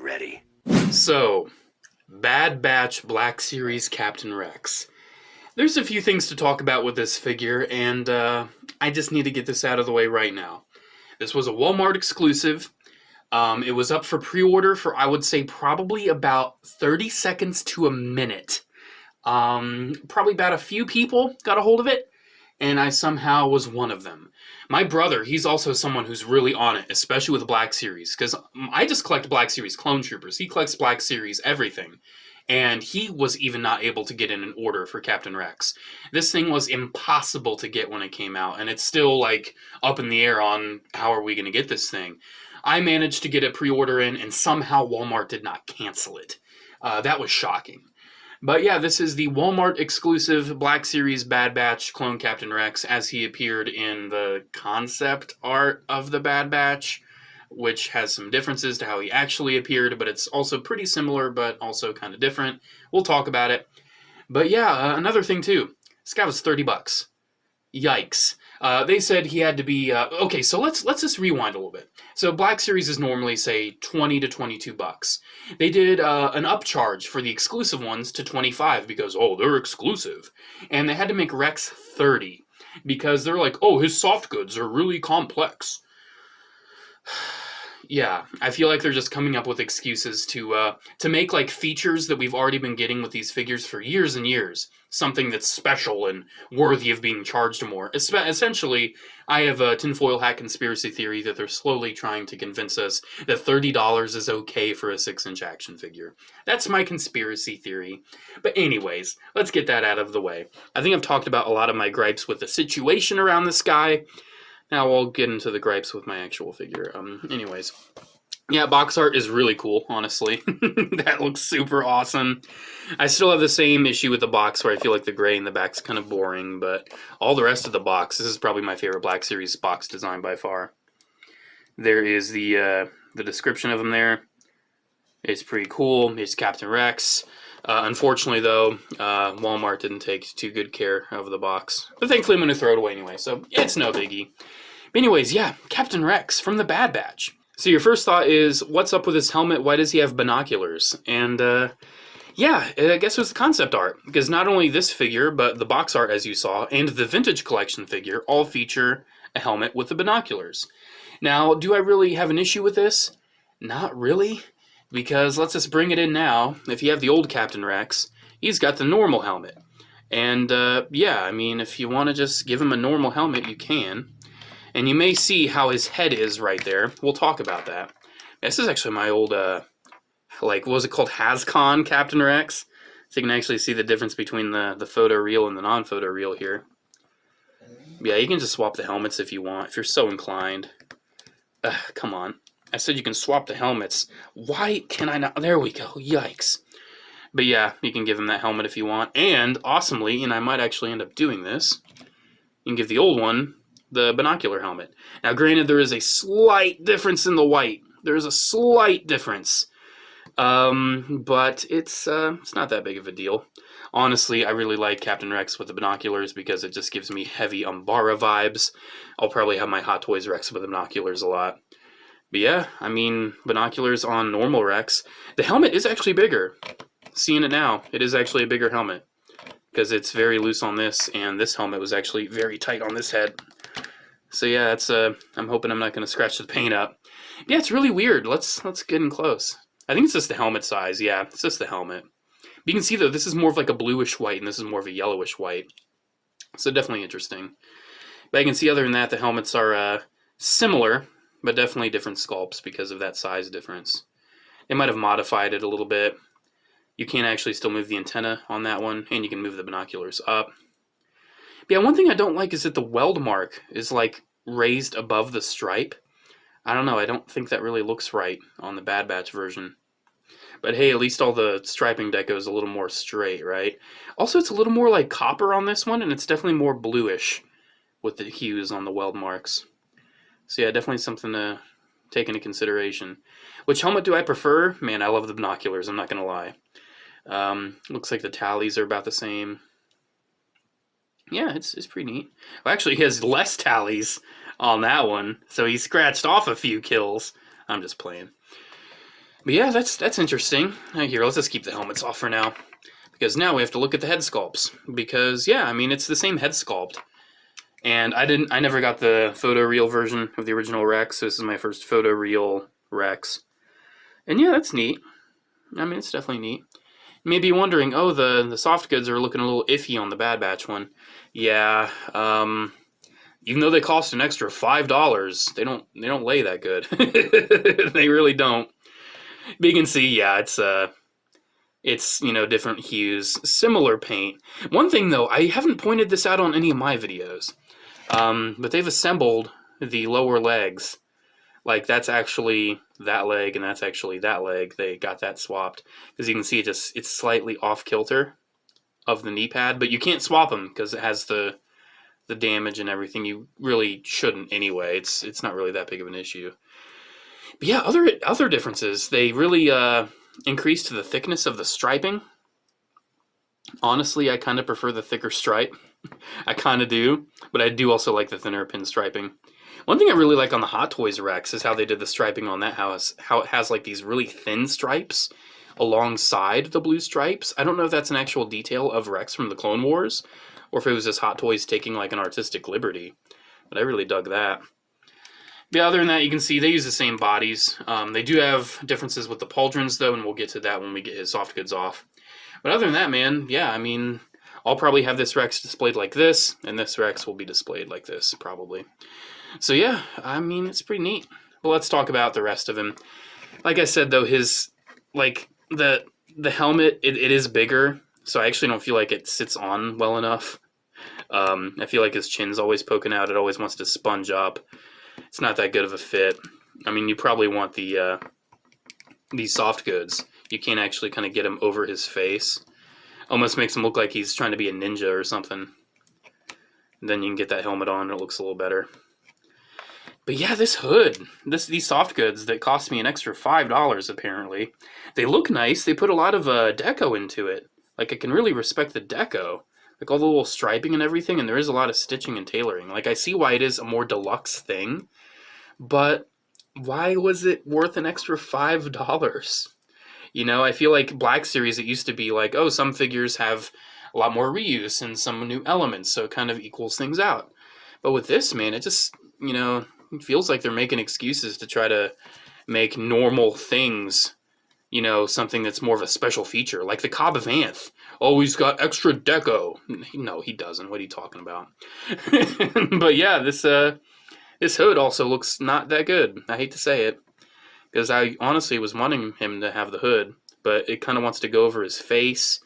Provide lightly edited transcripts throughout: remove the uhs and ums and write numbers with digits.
ready. So, Bad Batch Black Series Captain Rex. There's a few things to talk about with this figure, and I just need to get this out of the way right now. This was a Walmart exclusive. It was up for pre-order for, I would say, probably about 30 seconds to a minute. Probably about a few people got a hold of it, and I somehow was one of them. My brother, he's also someone who's really on it, especially with Black Series, because I just collect Black Series Clone Troopers. He collects Black Series everything, and he was even not able to get in an order for Captain Rex. This thing was impossible to get when it came out, and it's still, like, up in the air on how are we going to get this thing. I managed to get a pre-order in, and somehow Walmart did not cancel it. That was shocking. But yeah, this is the Walmart exclusive Black Series Bad Batch Clone Captain Rex as he appeared in the concept art of the Bad Batch, which has some differences to how he actually appeared, but it's also pretty similar, but also kind of different. We'll talk about it. But yeah, another thing too. This guy was $30. Yikes. They said he had to be... okay, so let's just rewind a little bit. So Black Series is normally, say, $20 to $22. They did an upcharge for the exclusive ones to $25 because, oh, they're exclusive. And they had to make Rex $30 because they're like, oh, his soft goods are really complex. Yeah, I feel like they're just coming up with excuses to make, like, features that we've already been getting with these figures for years and years. Something that's special and worthy of being charged more. Essentially, I have a tinfoil hat conspiracy theory that they're slowly trying to convince us that $30 is okay for a 6-inch action figure. That's my conspiracy theory. But anyways, let's get that out of the way. I think I've talked about a lot of my gripes with the situation around this guy. Now I'll get into the gripes with my actual figure. Anyways. Yeah, box art is really cool, honestly. That looks super awesome. I still have the same issue with the box where I feel like the gray in the back's kind of boring, but all the rest of the box, this is probably my favorite Black Series box design by far. There is the description of him there. It's pretty cool. It's Captain Rex. Unfortunately, though, Walmart didn't take too good care of the box. But thankfully, I'm going to throw it away anyway, so it's no biggie. But anyways, yeah, Captain Rex from the Bad Batch. So your first thought is, what's up with his helmet? Why does he have binoculars? And, yeah, I guess it was the concept art. Because not only this figure, but the box art, as you saw, and the Vintage Collection figure all feature a helmet with the binoculars. Now, do I really have an issue with this? Not really. Because let's just bring it in now. If you have the old Captain Rex, he's got the normal helmet. And, yeah, I mean, if you want to just give him a normal helmet, you can. And you may see how his head is right there. We'll talk about that. This is actually my old, like, what was it called? HasCon Captain Rex. So you can actually see the difference between the photo reel and the non-photo reel here. Yeah, you can just swap the helmets if you want, if you're so inclined. Come on. I said you can swap the helmets. Why can I not? There we go. Yikes. But yeah, you can give him that helmet if you want. And, awesomely, and I might actually end up doing this, you can give the old one the binocular helmet. Now, granted, there is a slight difference in the white. There is a slight difference. But it's not that big of a deal. Honestly, I really like Captain Rex with the binoculars because it just gives me heavy Umbara vibes. I'll probably have my Hot Toys Rex with the binoculars a lot. But yeah, I mean, binoculars on normal Rex. The helmet is actually bigger. Seeing it now, it is actually a bigger helmet. Because it's very loose on this, and this helmet was actually very tight on this head. So yeah, it's I'm hoping I'm not going to scratch the paint up. Yeah, it's really weird. Let's get in close. I think it's just the helmet size. Yeah, it's just the helmet. But you can see, though, this is more of like a bluish white, and this is more of a yellowish white. So definitely interesting. But you can see, other than that, the helmets are similar, but definitely different sculpts because of that size difference. They might have modified it a little bit. You can actually still move the antenna on that one, and you can move the binoculars up. But yeah, one thing I don't like is that the weld mark is, like, raised above the stripe. I don't know, I don't think that really looks right on the Bad Batch version. But hey, at least all the striping deco is a little more straight, right? Also, it's a little more like copper on this one, and it's definitely more bluish with the hues on the weld marks. So yeah, definitely something to take into consideration. Which helmet do I prefer? Man, I love the binoculars, I'm not going to lie. Looks like the tallies are about the same. Yeah, it's pretty neat. Well, actually, he has less tallies on that one, so he scratched off a few kills. I'm just playing. But yeah, that's interesting. Here, let's just keep the helmets off for now. Because now we have to look at the head sculpts. Because, yeah, I mean, it's the same head sculpt. And I never got the photoreal version of the original Rex, so this is my first photoreal Rex. And yeah, that's neat. I mean, it's definitely neat. You may be wondering, oh, the soft goods are looking a little iffy on the Bad Batch one. Yeah, even though they cost an extra $5, they don't lay that good. They really don't. But you can see, yeah, it's different hues, similar paint. One thing though, I haven't pointed this out on any of my videos, but they've assembled the lower legs. Like that's actually that leg, and that's actually that leg. They got that swapped because you can see it's slightly off kilter of the knee pad, but you can't swap them because it has the damage and everything. You really shouldn't anyway. It's not really that big of an issue. But yeah, other differences. They really increased the thickness of the striping. Honestly, I kind of prefer the thicker stripe. I kind of do, but I do also like the thinner pin striping. One thing I really like on the Hot Toys Rex is how they did the striping on that house. How it has like these really thin stripes alongside the blue stripes. I don't know if that's an actual detail of Rex from the Clone Wars, or if it was just Hot Toys taking like an artistic liberty. But I really dug that. But other than that, you can see they use the same bodies. They do have differences with the pauldrons though, and we'll get to that when we get his soft goods off. But other than that, man, yeah, I mean, I'll probably have this Rex displayed like this, and this Rex will be displayed like this, probably. So yeah, I mean, it's pretty neat. But let's talk about the rest of him. Like I said though, his, like, the helmet, it is bigger, so I actually don't feel like it sits on well enough. I feel like his chin's always poking out. It always wants to sponge up. It's not that good of a fit. I mean, you probably want these soft goods. You can't actually kind of get him over his face. Almost makes him look like he's trying to be a ninja or something. And then you can get that helmet on and it looks a little better. But yeah, this hood, these soft goods that cost me an extra $5 apparently, they look nice. They put a lot of deco into it. Like, I can really respect the deco. Like, all the little striping and everything, and there is a lot of stitching and tailoring. Like, I see why it is a more deluxe thing, but why was it worth an extra $5? You know, I feel like Black Series, it used to be like, oh, some figures have a lot more reuse and some new elements, so it kind of equals things out. But with this, man, it just, it feels like they're making excuses to try to make normal things, something that's more of a special feature. Like the Cobb Vanth. Oh, he's got extra deco. No, he doesn't. What are you talking about? But yeah, this hood also looks not that good. I hate to say it, because I honestly was wanting him to have the hood, but it kind of wants to go over his face,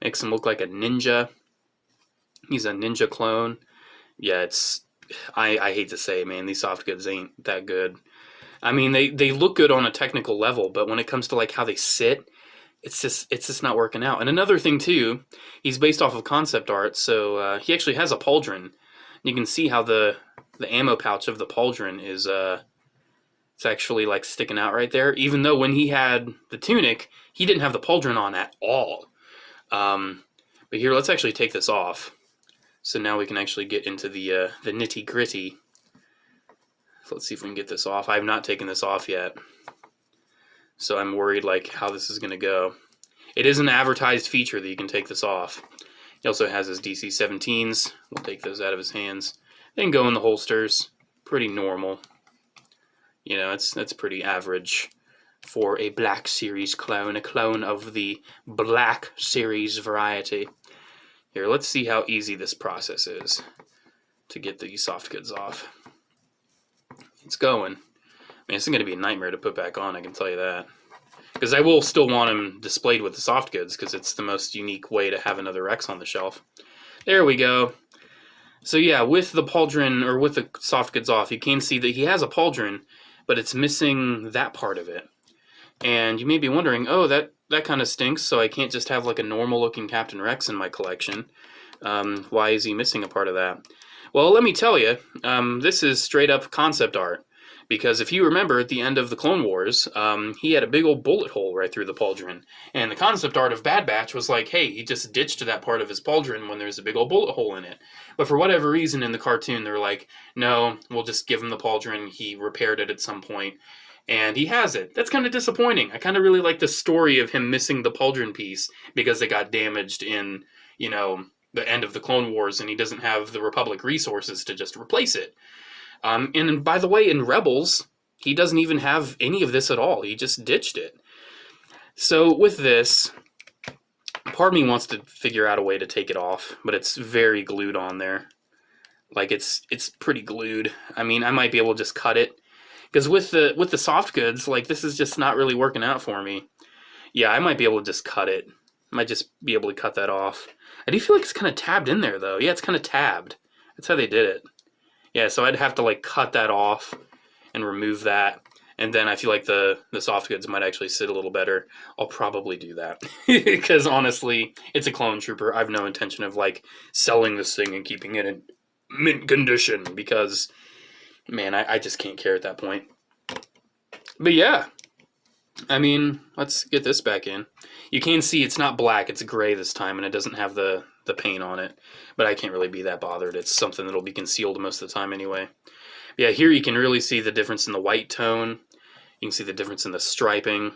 makes him look like a ninja. He's a ninja clone. Yeah, I hate to say it, man, these soft goods ain't that good. I mean, they look good on a technical level, but when it comes to like how they sit, it's just not working out. And another thing too, he's based off of concept art, so he actually has a pauldron. You can see how the ammo pouch of the pauldron is it's actually like sticking out right there. Even though when he had the tunic, he didn't have the pauldron on at all. But here, let's actually take this off. So now we can actually get into the nitty gritty. So let's see if we can get this off. I have not taken this off yet, so I'm worried like how this is going to go. It is an advertised feature that you can take this off. He also has his DC-17s. We'll take those out of his hands. They can go in the holsters. Pretty normal. That's pretty average for a Black Series clone, a clone of the Black Series variety. Here, let's see how easy this process is to get these soft goods off. It's going. I mean, it's going to be a nightmare to put back on, I can tell you that. Because I will still want them displayed with the soft goods, because it's the most unique way to have another Rex on the shelf. There we go. So yeah, with the pauldron, or with the soft goods off, you can see that he has a pauldron, but it's missing that part of it. And you may be wondering, oh, that kind of stinks, so I can't just have like a normal looking Captain Rex in my collection. Why is he missing a part of that? Well, let me tell you, this is straight up concept art. Because if you remember at the end of the Clone Wars, he had a big old bullet hole right through the pauldron. And the concept art of Bad Batch was like, hey, he just ditched that part of his pauldron when there's a big old bullet hole in it. But for whatever reason in the cartoon, they're like, no, we'll just give him the pauldron. He repaired it at some point. And he has it. That's kind of disappointing. I kind of really like the story of him missing the pauldron piece because it got damaged in, the end of the Clone Wars, and he doesn't have the Republic resources to just replace it. And by the way, in Rebels, he doesn't even have any of this at all. He just ditched it. So with this, part of me wants to figure out a way to take it off, but it's very glued on there. Like it's pretty glued. I mean, I might be able to just cut it. Because with the soft goods, like, this is just not really working out for me. Yeah, I might be able to just cut it. Might just be able to cut that off. I do feel like it's kind of tabbed in there, though. Yeah, it's kind of tabbed. That's how they did it. Yeah, so I'd have to, like, cut that off and remove that. And then I feel like the soft goods might actually sit a little better. I'll probably do that. Because, honestly, it's a clone trooper. I have no intention of, like, selling this thing and keeping it in mint condition. Because, man, I just can't care at that point. But, yeah. I mean, let's get this back in. You can see it's not black, it's gray this time, and it doesn't have the paint on it. But I can't really be that bothered. It's something that'll be concealed most of the time anyway. Yeah, here you can really see the difference in the white tone. You can see the difference in the striping.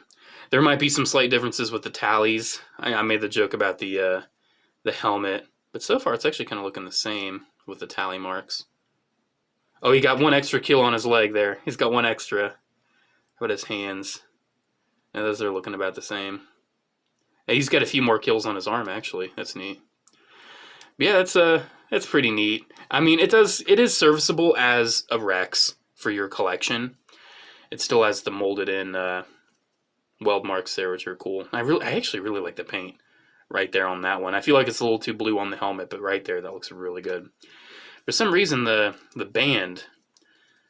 There might be some slight differences with the tallies. I made the joke about the helmet. But so far, it's actually kind of looking the same with the tally marks. Oh, he got one extra kill on his leg there. He's got one extra. How about his hands? Yeah, those are looking about the same. Yeah, he's got a few more kills on his arm, actually. That's neat. But yeah, that's pretty neat. I mean, it is serviceable as a Rex for your collection. It still has the molded in weld marks there, which are cool. I actually really like the paint right there on that one. I feel like it's a little too blue on the helmet, but right there, that looks really good. For some reason, the band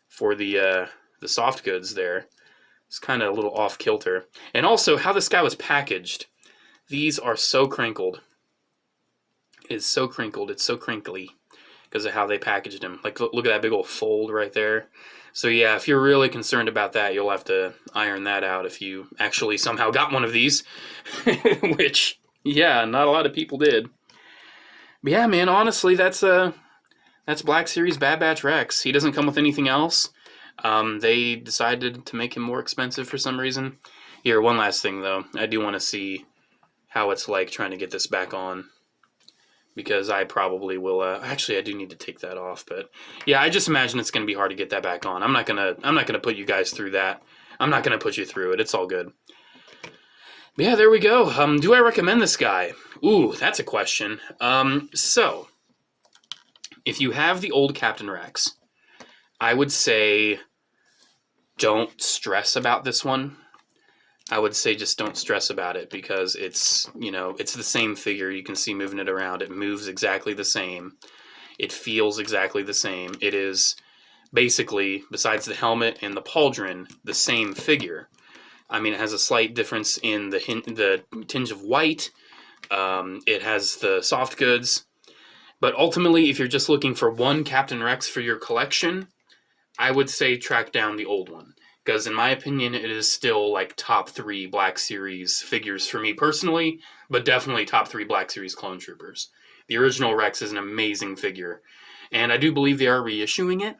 for the soft goods there is kind of a little off kilter. And also, how this guy was packaged. These are so crinkled. It's so crinkled. It's so crinkly because of how they packaged him. Like, look at that big old fold right there. So yeah, if you're really concerned about that, you'll have to iron that out if you actually somehow got one of these. Which, yeah, not a lot of people did. But yeah, man, honestly, that's Black Series Bad Batch Rex. He doesn't come with anything else. They decided to make him more expensive for some reason. Here, one last thing, though. I do want to see how it's like trying to get this back on. Because I probably will. Actually, I do need to take that off, but yeah, I just imagine it's going to be hard to get that back on. I'm not gonna put you guys through that. I'm not gonna put you through it. It's all good. But yeah, there we go. Do I recommend this guy? Ooh, that's a question. So if you have the old Captain Rex, I would say don't stress about this one. I would say just don't stress about it because it's the same figure. You can see moving it around. It moves exactly the same. It feels exactly the same. It is basically, besides the helmet and the pauldron, the same figure. I mean, it has a slight difference in the tinge of white. It has the soft goods. But ultimately, if you're just looking for one Captain Rex for your collection, I would say track down the old one. Because in my opinion, it is still like top 3 Black Series figures for me personally, but definitely top 3 Black Series clone troopers. The original Rex is an amazing figure, and I do believe they are reissuing it,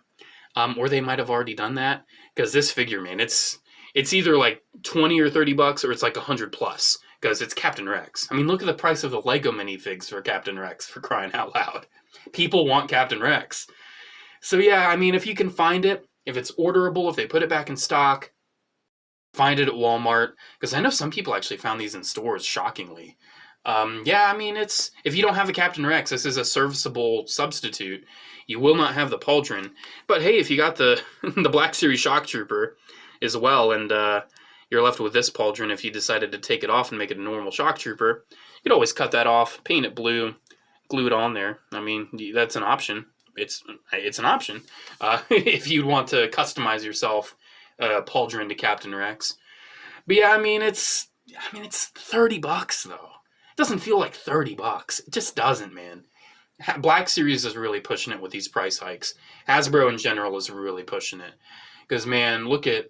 or they might have already done that. Because this figure, man, it's either like $20 or $30, or it's like $100 plus. Because it's Captain Rex. I mean, look at the price of the Lego minifigs for Captain Rex, for crying out loud. People want Captain Rex. So yeah, I mean, if you can find it. If it's orderable, if they put it back in stock, find it at Walmart. Because I know some people actually found these in stores, shockingly. Yeah, I mean, if you don't have a Captain Rex, this is a serviceable substitute. You will not have the pauldron. But hey, if you got the Black Series Shock Trooper as well, and you're left with this pauldron, if you decided to take it off and make it a normal Shock Trooper, you'd always cut that off, paint it blue, glue it on there. I mean, that's an option. It's an option if you'd want to customize yourself pauldron to Captain Rex. But yeah, I mean it's $30 though. It doesn't feel like $30. It just doesn't, man. Black Series is really pushing it with these price hikes. Hasbro in general is really pushing it because man, look at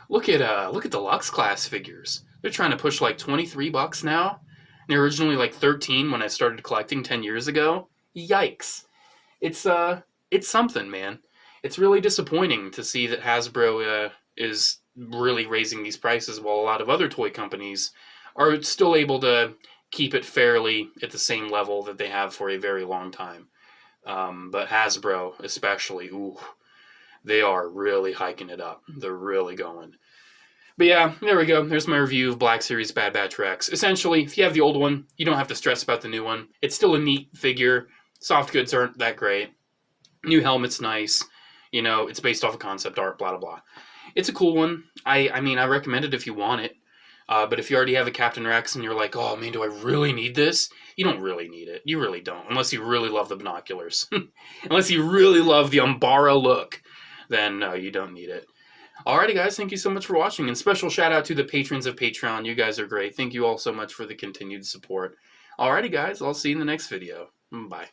deluxe class figures. They're trying to push like $23 now. And they're originally like $13 when I started collecting 10 years ago. Yikes. It's something, man. It's really disappointing to see that Hasbro is really raising these prices, while a lot of other toy companies are still able to keep it fairly at the same level that they have for a very long time. But Hasbro, especially, ooh, they are really hiking it up. They're really going. But yeah, there we go. There's my review of Black Series Bad Batch Rex. Essentially, if you have the old one, you don't have to stress about the new one. It's still a neat figure. Soft goods aren't that great. New helmet's nice. You know, it's based off of concept art, blah, blah, blah. It's a cool one. I mean, I recommend it if you want it. But if you already have a Captain Rex and you're like, oh man, do I really need this? You don't really need it. You really don't. Unless you really love the binoculars. Unless you really love the Umbara look, then no, you don't need it. Alrighty guys, thank you so much for watching, and special shout out to the patrons of Patreon. You guys are great. Thank you all so much for the continued support. Alrighty guys, I'll see you in the next video. Bye.